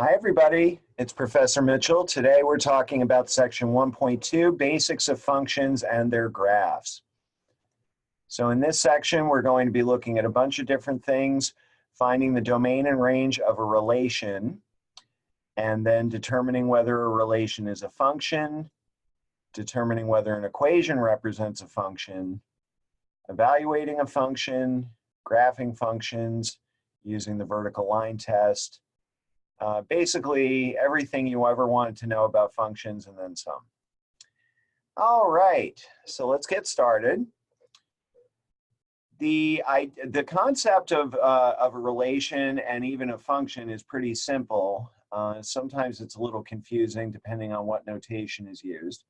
Hi, everybody. It's Professor Mitchell. Today we're talking about section 1.2, basics of functions and their graphs. So in this section, we're going to be looking at a bunch of different things, finding the domain and range of a relation, and then determining whether a relation is a function, determining whether an equation represents a function, evaluating a function, graphing functions, using the vertical line test, basically everything you ever wanted to know about functions and then some. All right, so let's get started. The concept of a relation and even a function is pretty simple. Sometimes it's a little confusing depending on what notation is used.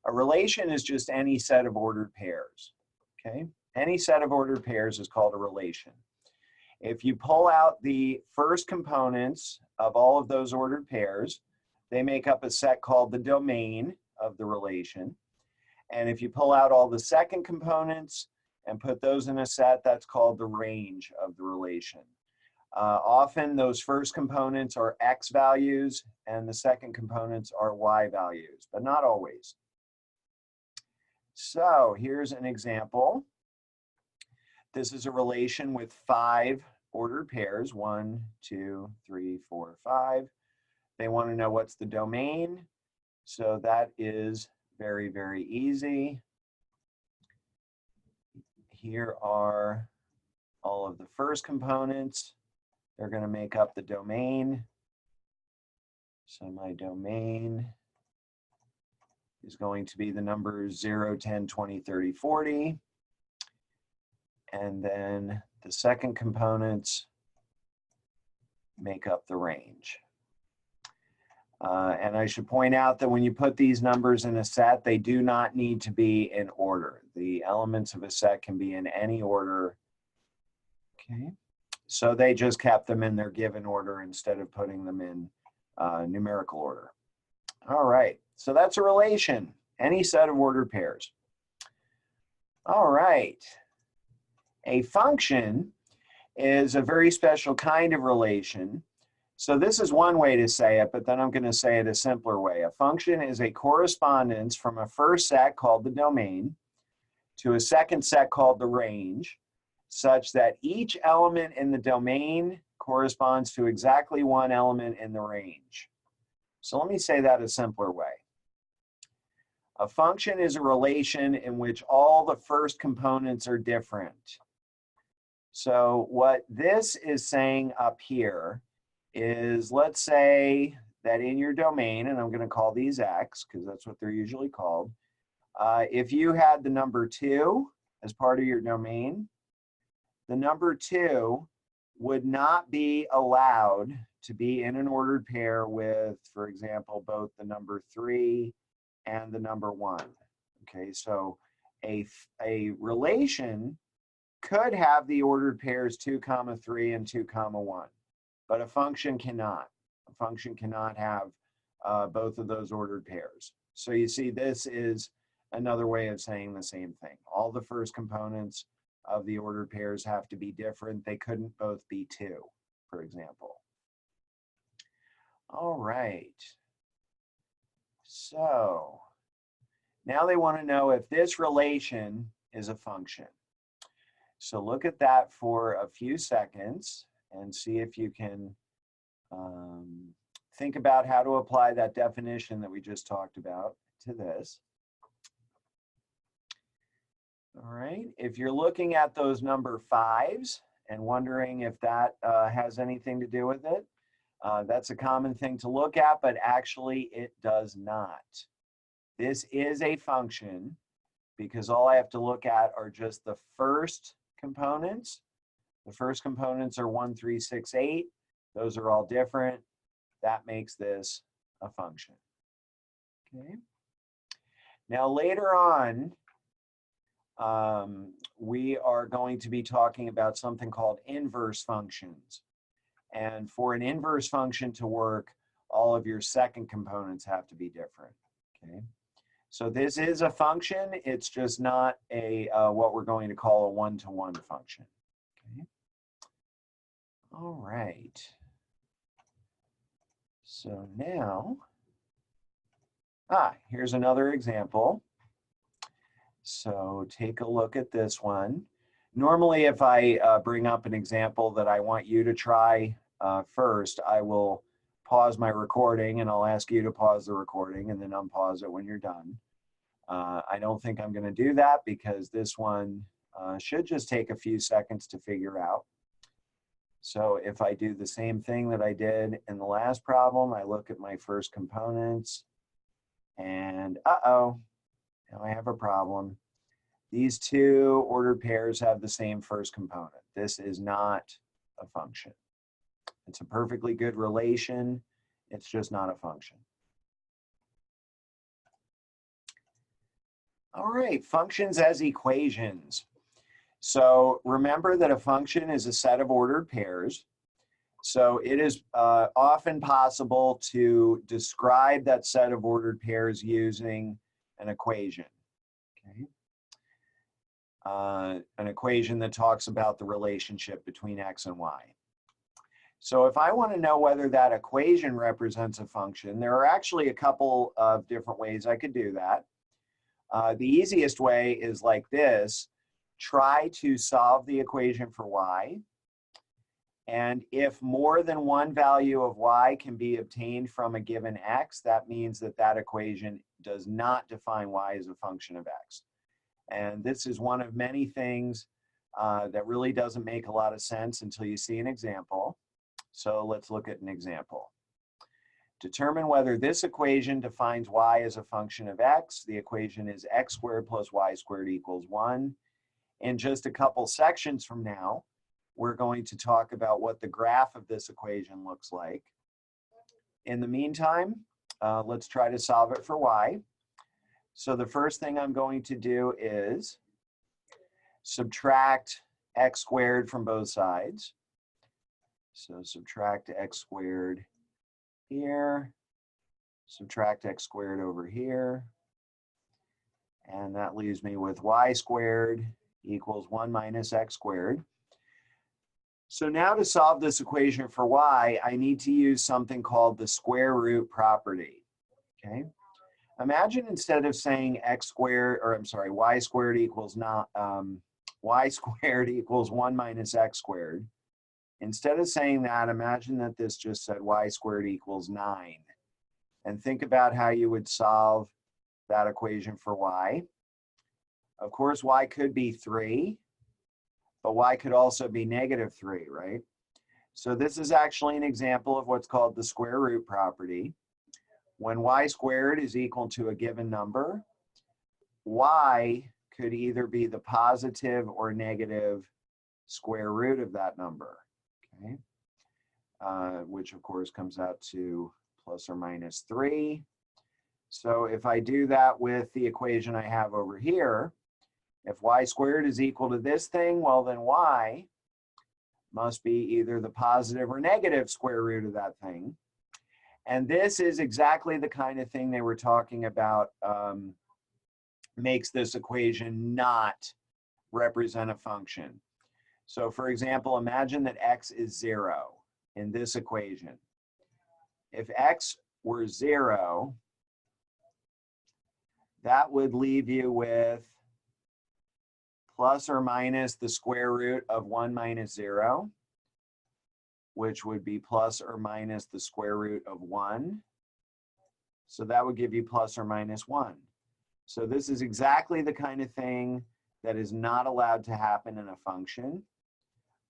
A relation is just any set of ordered pairs, okay? Any set of ordered pairs is called a relation. If you pull out the first components of all of those ordered pairs, they make up a set called the domain of the relation. And if you pull out all the second components and put those in a set, that's called the range of the relation. Often those first components are x values and the second components are y values, but not always. So here's an example. This is a relation with 5 ordered pairs, 1, 2, 3, 4, 5. They want to know what's the domain. So that is very, very easy. Here are all of the first components. They're going to make up the domain. So my domain is going to be the numbers 0, 10, 20, 30, 40. And then the second components make up the range. And I should point out that when you put these numbers in a set, they do not need to be in order. The elements of a set can be in any order. Okay, so they just kept them in their given order instead of putting them in numerical order. All right, so that's a relation, any set of ordered pairs. All right. A function is a very special kind of relation. So this is one way to say it, but then I'm going to say it a simpler way. A function is a correspondence from a first set called the domain to a second set called the range, such that each element in the domain corresponds to exactly one element in the range. So let me say that a simpler way. A function is a relation in which all the first components are different. So what this is saying up here is, let's say that in your domain, and I'm going to call these x because that's what they're usually called, if you had the number 2 as part of your domain, the number 2 would not be allowed to be in an ordered pair with, for example, both the number 3 and the number 1. Okay, so a relation could have the ordered pairs 2, 3 and 2, 1, but a function cannot. A function cannot have both of those ordered pairs. So you see, this is another way of saying the same thing. All the first components of the ordered pairs have to be different. They couldn't both be 2, for example. All right. So now they want to know if this relation is a function. So look at that for a few seconds and see if you can think about how to apply that definition that we just talked about to this. All right, if you're looking at those number 5s and wondering if that has anything to do with it, that's a common thing to look at, but actually it does not. This is a function because all I have to look at are just the first components. The first components are 1, 3, 6, 8. Those are all different. That makes this a function. Okay. Now later on, we are going to be talking about something called inverse functions. And for an inverse function to work, all of your second components have to be different. Okay. So this is a function. It's just not a what we're going to call a one-to-one function. Okay. All right. So now, here's another example. So take a look at this one. Normally, if I bring up an example that I want you to try first, I will pause my recording and I'll ask you to pause the recording and then unpause it when you're done. I don't think I'm going to do that because this one should just take a few seconds to figure out. So if I do the same thing that I did in the last problem, I look at my first components and now I have a problem. These two ordered pairs have the same first component. This is not a function. It's a perfectly good relation. It's just not a function. All right, functions as equations. So remember that a function is a set of ordered pairs. So it is often possible to describe that set of ordered pairs using an equation. Okay. An equation that talks about the relationship between x and y. So if I want to know whether that equation represents a function, there are actually a couple of different ways I could do that. The easiest way is like this. Try to solve the equation for y. And if more than one value of y can be obtained from a given x, that means that that equation does not define y as a function of x. And this is one of many things that really doesn't make a lot of sense until you see an example. So let's look at an example. Determine whether this equation defines y as a function of x. The equation is x squared plus y squared equals 1. In just a couple sections from now, we're going to talk about what the graph of this equation looks like. In the meantime, let's try to solve it for y. So the first thing I'm going to do is subtract x squared from both sides. So subtract x squared here, subtract x squared over here, and that leaves me with y squared equals 1 minus x squared. So now to solve this equation for y, I need to use something called the square root property. Okay. Imagine instead of saying x squared, or I'm sorry, y squared equals y squared equals 1 minus x squared. Instead of saying that, imagine that this just said y squared equals 9. And think about how you would solve that equation for y. Of course, y could be 3, but y could also be negative 3, right? So this is actually an example of what's called the square root property. When y squared is equal to a given number, y could either be the positive or negative square root of that number, okay? Which of course comes out to plus or minus 3. So if I do that with the equation I have over here, if y squared is equal to this thing, well then y must be either the positive or negative square root of that thing. And this is exactly the kind of thing they were talking about makes this equation not represent a function. So for example, imagine that x is 0 in this equation. If x were 0, that would leave you with plus or minus the square root of 1 minus 0, which would be plus or minus the square root of 1. So that would give you plus or minus 1. So this is exactly the kind of thing that is not allowed to happen in a function.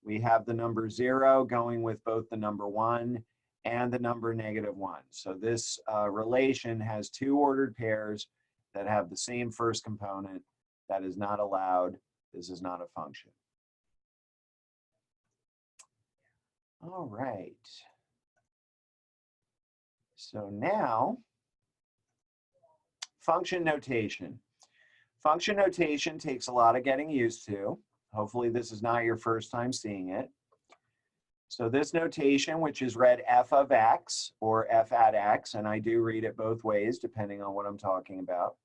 We have the number 0 going with both the number 1 and the number negative 1. So this relation has two ordered pairs that have the same first component. That is not allowed. This is not a function. All right. So now, function notation. Function notation takes a lot of getting used to. Hopefully this is not your first time seeing it. So this notation, which is read f of x or f at x, and I do read it both ways depending on what I'm talking about,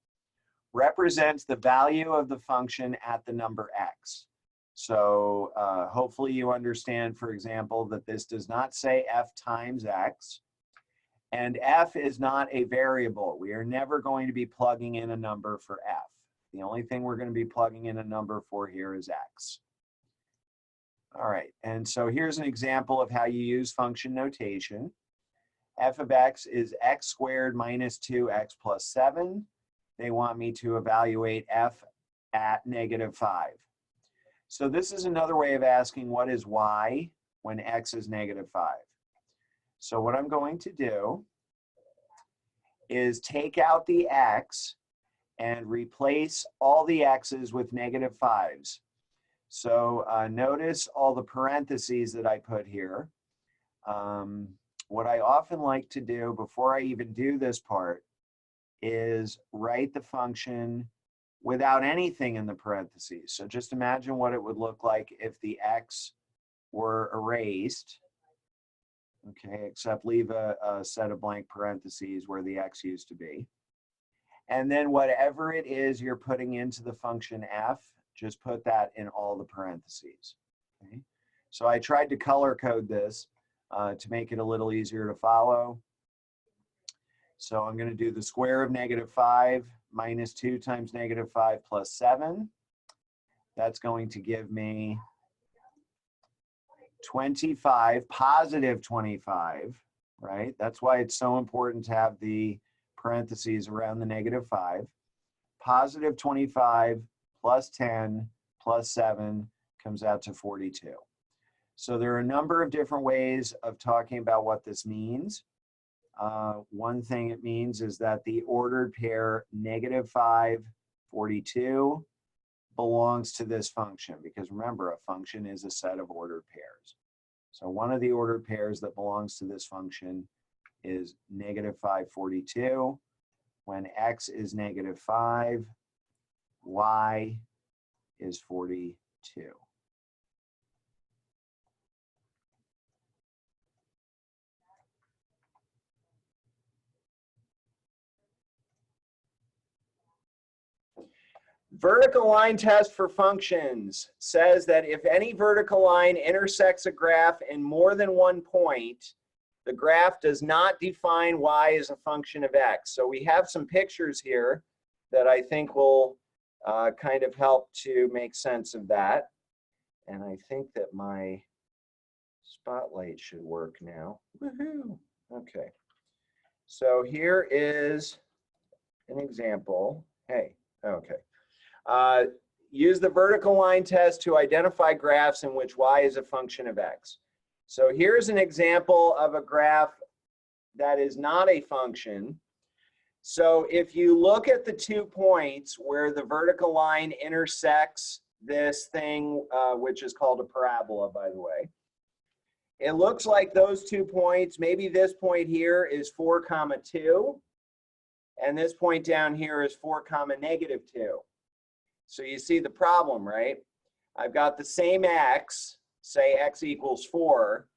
represents the value of the function at the number x. So hopefully you understand, for example, that this does not say f times x. And f is not a variable. We are never going to be plugging in a number for f. The only thing we're going to be plugging in a number for here is x. All right, and so here's an example of how you use function notation. F of x is x squared minus 2x plus 7. They want me to evaluate f at -5. So this is another way of asking what is y when x is -5. So what I'm going to do is take out the x and replace all the x's with -5s. So notice all the parentheses that I put here. What I often like to do before I even do this part is write the function without anything in the parentheses. So just imagine what it would look like if the x were erased. Okay, except leave a set of blank parentheses where the x used to be. And then whatever it is you're putting into the function f, just put that in all the parentheses. Okay? So I tried to color code this to make it a little easier to follow. So I'm going to do the square of -5 minus 2 times -5 plus 7. That's going to give me 25, positive 25, right? That's why it's so important to have the parentheses around the -5. Positive 25 plus 10 plus 7 comes out to 42. So there are a number of different ways of talking about what this means. One thing it means is that the ordered pair -5, 42 belongs to this function, because remember, a function is a set of ordered pairs. So one of the ordered pairs that belongs to this function is -5, 42. When x is -5, y is 42. Vertical line test for functions says that if any vertical line intersects a graph in more than one point, the graph does not define y as a function of x. So we have some pictures here that I think will kind of help to make sense of that. And I think that my spotlight should work now. Woohoo! Okay. So here is an example. Hey, okay. Use the vertical line test to identify graphs in which y is a function of x. So here's an example of a graph that is not a function. So if you look at the 2 points where the vertical line intersects this thing, which is called a parabola, by the way, it looks like those 2 points, maybe this point here is 4, 2, and this point down here is 4, -2. So you see the problem, right? I've got the same x, say x equals 4,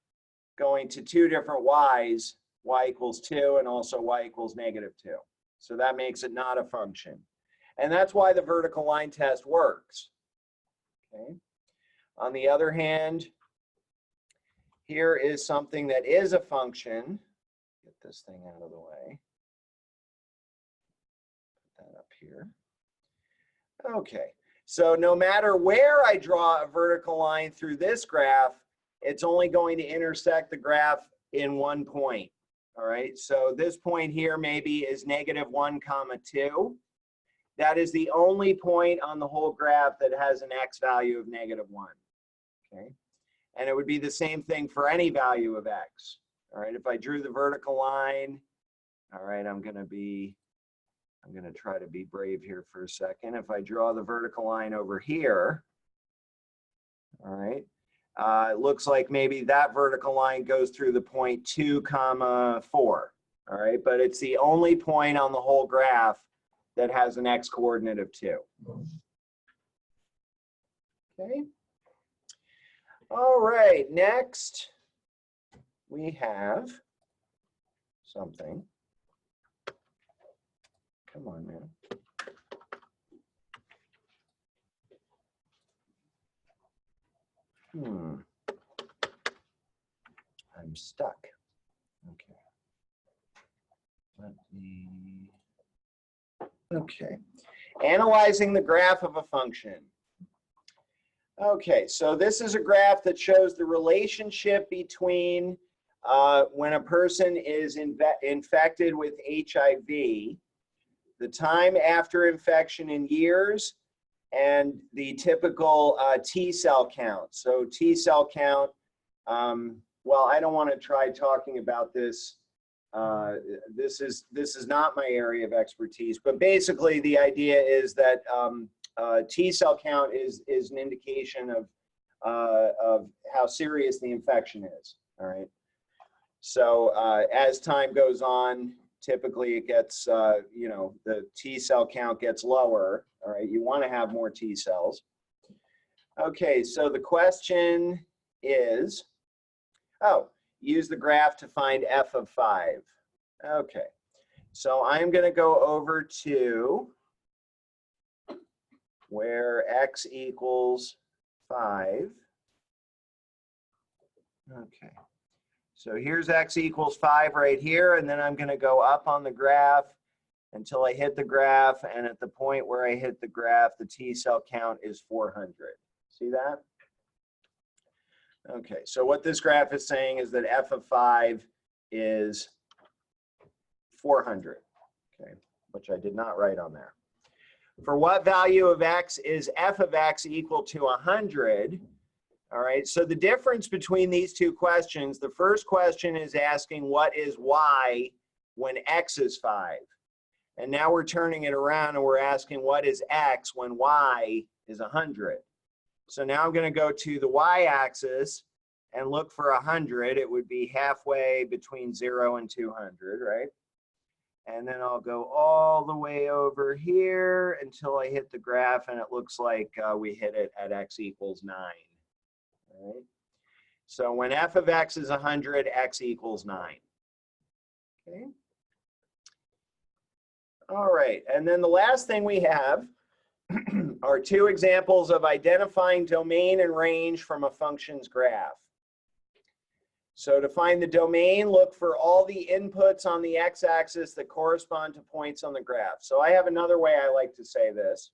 going to 2 different y's, y equals 2, and also y equals -2. So that makes it not a function. And that's why the vertical line test works. Okay. On the other hand, here is something that is a function. Get this thing out of the way. Put that up here. Okay, so no matter where I draw a vertical line through this graph, it's only going to intersect the graph in one point. All right, so this point here maybe is -1, 2. That is the only point on the whole graph that has an x value of -1. Okay, and it would be the same thing for any value of x. All right, if I drew the vertical line, all right, I'm going to try to be brave here for a second. If I draw the vertical line over here, all right, it looks like maybe that vertical line goes through the point 2, 4. All right, but it's the only point on the whole graph that has an x coordinate of 2. Okay. All right, next we have something. Come on, man. I'm stuck. Okay. Okay. Analyzing the graph of a function. Okay, so this is a graph that shows the relationship between when a person is infected with HIV, the time after infection in years, and the typical T cell count. So T cell count, well, I don't want to try talking about this. This is not my area of expertise, but basically the idea is that T cell count is an indication of how serious the infection is. All right. So as time goes on, typically it gets, you know, the T cell count gets lower. All right. You want to have more T cells. Okay. So the question is, oh, use the graph to find f of 5. Okay. So I'm going to go over to where x equals 5. Okay. So here's x equals 5 right here, and then I'm going to go up on the graph until I hit the graph, and at the point where I hit the graph, the T cell count is 400. See that? Okay, so what this graph is saying is that f of 5 is 400, okay, which I did not write on there. For what value of x is f of x equal to 100? All right, so the difference between these two questions, the first question is asking what is y when x is 5? And now we're turning it around and we're asking what is x when y is 100? So now I'm going to go to the y-axis and look for 100. It would be halfway between 0 and 200, right? And then I'll go all the way over here until I hit the graph, and it looks like we hit it at x equals 9. All right? So when f of x is 100, x equals 9. Okay. All right, and then the last thing we have are two examples of identifying domain and range from a function's graph. So to find the domain, look for all the inputs on the x-axis that correspond to points on the graph. So I have another way I like to say this.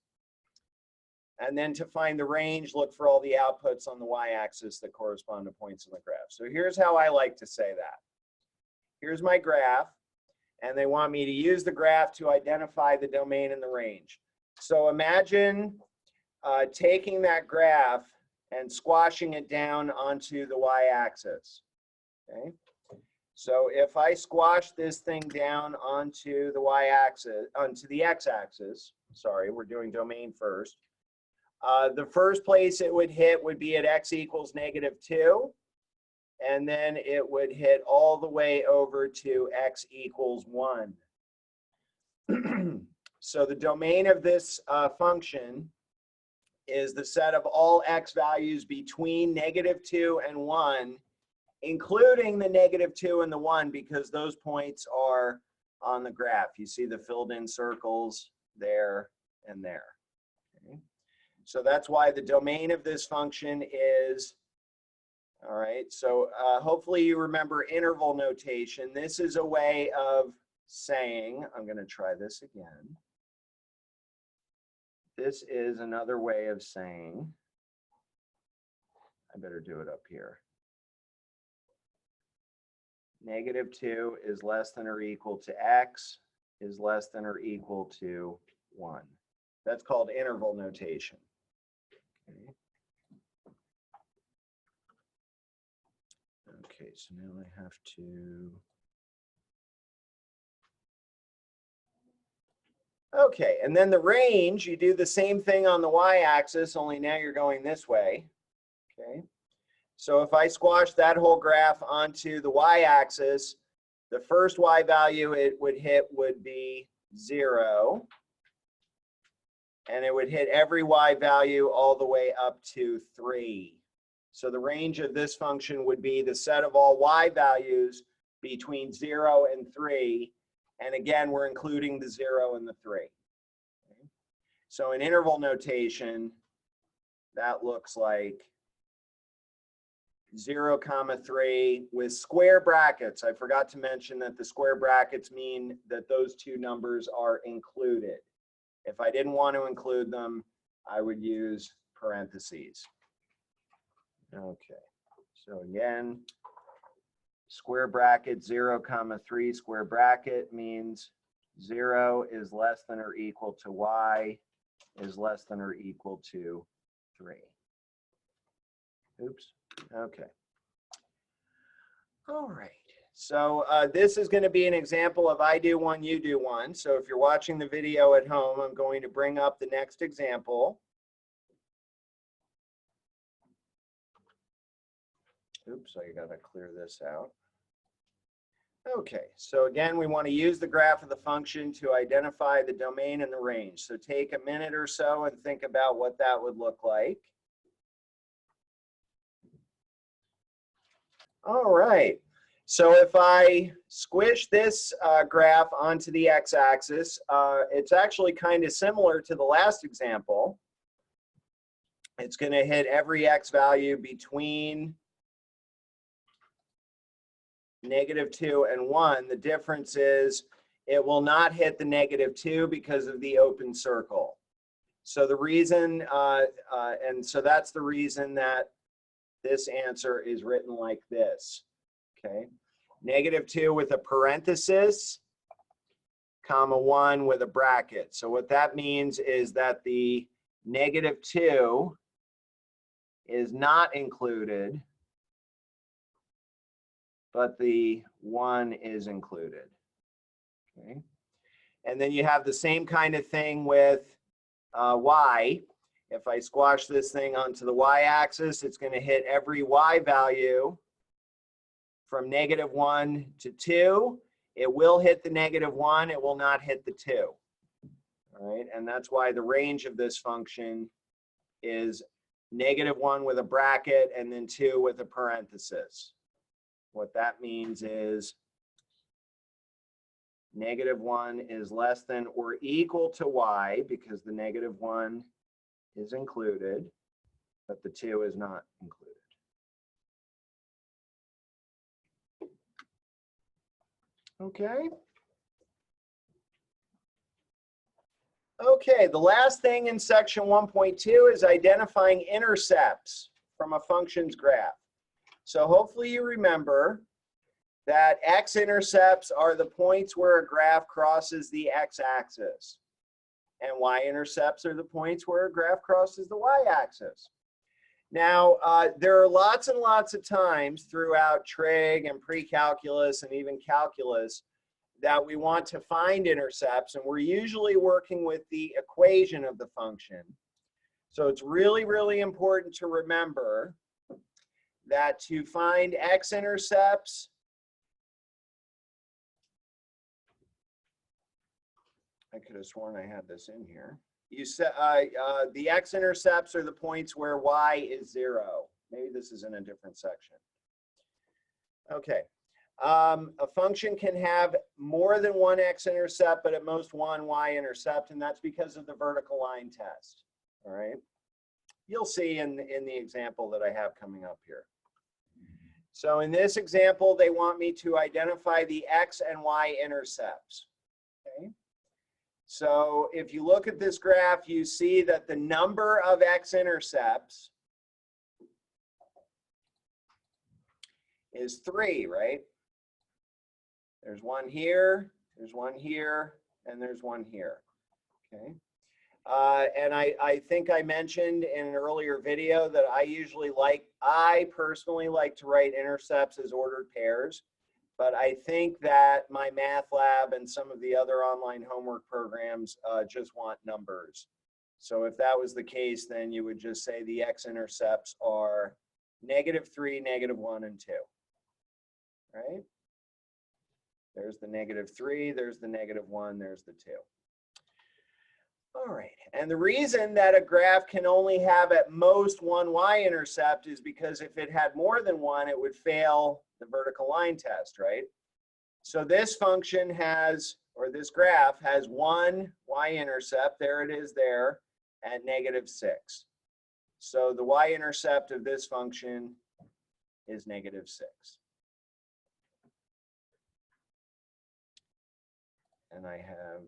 And then to find the range, look for all the outputs on the y-axis that correspond to points on the graph. So here's how I like to say that. Here's my graph, and they want me to use the graph to identify the domain and the range. So imagine taking that graph and squashing it down onto the y-axis. Okay, so if I squash this thing down onto the y-axis, onto the x-axis, sorry, we're doing domain first. The first place it would hit would be at x equals -2, and then it would hit all the way over to x equals 1. So the domain of this function is the set of all x values between -2 and 1, including the -2 and the 1, because those points are on the graph. You see the filled in circles there and there. Okay. So that's why the domain of this function is, all right, so hopefully you remember interval notation. This is a way of saying, I'm going to try this again. This is another way of saying, I better do it up here. -2 is less than or equal to x is less than or equal to 1. That's called interval notation. Okay. Okay, so now I have to. Okay, and then the range, you do the same thing on the y-axis, only now you're going this way. Okay. So if I squash that whole graph onto the y-axis, the first y value it would hit would be 0. And it would hit every y value all the way up to 3. So the range of this function would be the set of all y values between 0 and 3. And again, we're including the 0 and the 3. Okay. So in interval notation, that looks like 0, 3 with square brackets. I forgot to mention that the square brackets mean that those two numbers are included. If I didn't want to include them, I would use parentheses. Okay, so again, square bracket 0, 3 square bracket means 0 is less than or equal to y is less than or equal to 3. Oops. Okay. All right. So this is going to be an example of I do one, you do one. So if you're watching the video at home, I'm going to bring up the next example. Oops, I got to clear this out. Okay, so again, we want to use the graph of the function to identify the domain and the range. So take a minute or so and think about what that would look like. All right, so if I squish this graph onto the x-axis, it's actually kind of similar to the last example. It's going to hit every x value between -2 and 1. The difference is it will not hit the -2 because of the open circle. So the reason, and so that's the reason that this answer is written like this, okay? -2 with a parenthesis, comma 1 with a bracket. So what that means is that the -2 is not included, but the 1 is included, okay? And then you have the same kind of thing with y. If I squash this thing onto the y-axis, it's going to hit every y value from -1 to 2. It will hit the -1. It will not hit the 2. All right, and that's why the range of this function is -1 with a bracket and then 2 with a parenthesis. What that means is -1 is less than or equal to y because the -1 is included, but the 2 is not included. Okay. Okay, the last thing in section 1.2 is identifying intercepts from a function's graph. So hopefully you remember that x-intercepts are the points where a graph crosses the x-axis, and y-intercepts are the points where a graph crosses the y-axis. Now, there are lots and lots of times throughout trig and pre-calculus and even calculus that we want to find intercepts, and we're usually working with the equation of the function. So it's really, really important to remember that to find x-intercepts, I could have sworn I had this in here. You said the x-intercepts are the points where y is 0. Maybe this is in a different section. Okay. A function can have more than one x-intercept, but at most one y-intercept, and that's because of the vertical line test. All right. You'll see in the example that I have coming up here. So in this example, they want me to identify the x and y intercepts. Okay. So if you look at this graph, you see that the number of x-intercepts is 3, right? There's one here, there's one here, and there's one here, okay? And I think I mentioned in an earlier video that I personally like to write intercepts as ordered pairs, but I think that my math lab and some of the other online homework programs just want numbers. So if that was the case, then you would just say the x-intercepts are -3, -1, and 2, right? There's the -3, there's the -1, there's the 2. All right, and the reason that a graph can only have at most one y-intercept is because if it had more than one, it would fail the vertical line test, right? So this function has, or this graph has one y-intercept, there it is there, at -6. So the y-intercept of this function is -6. And I have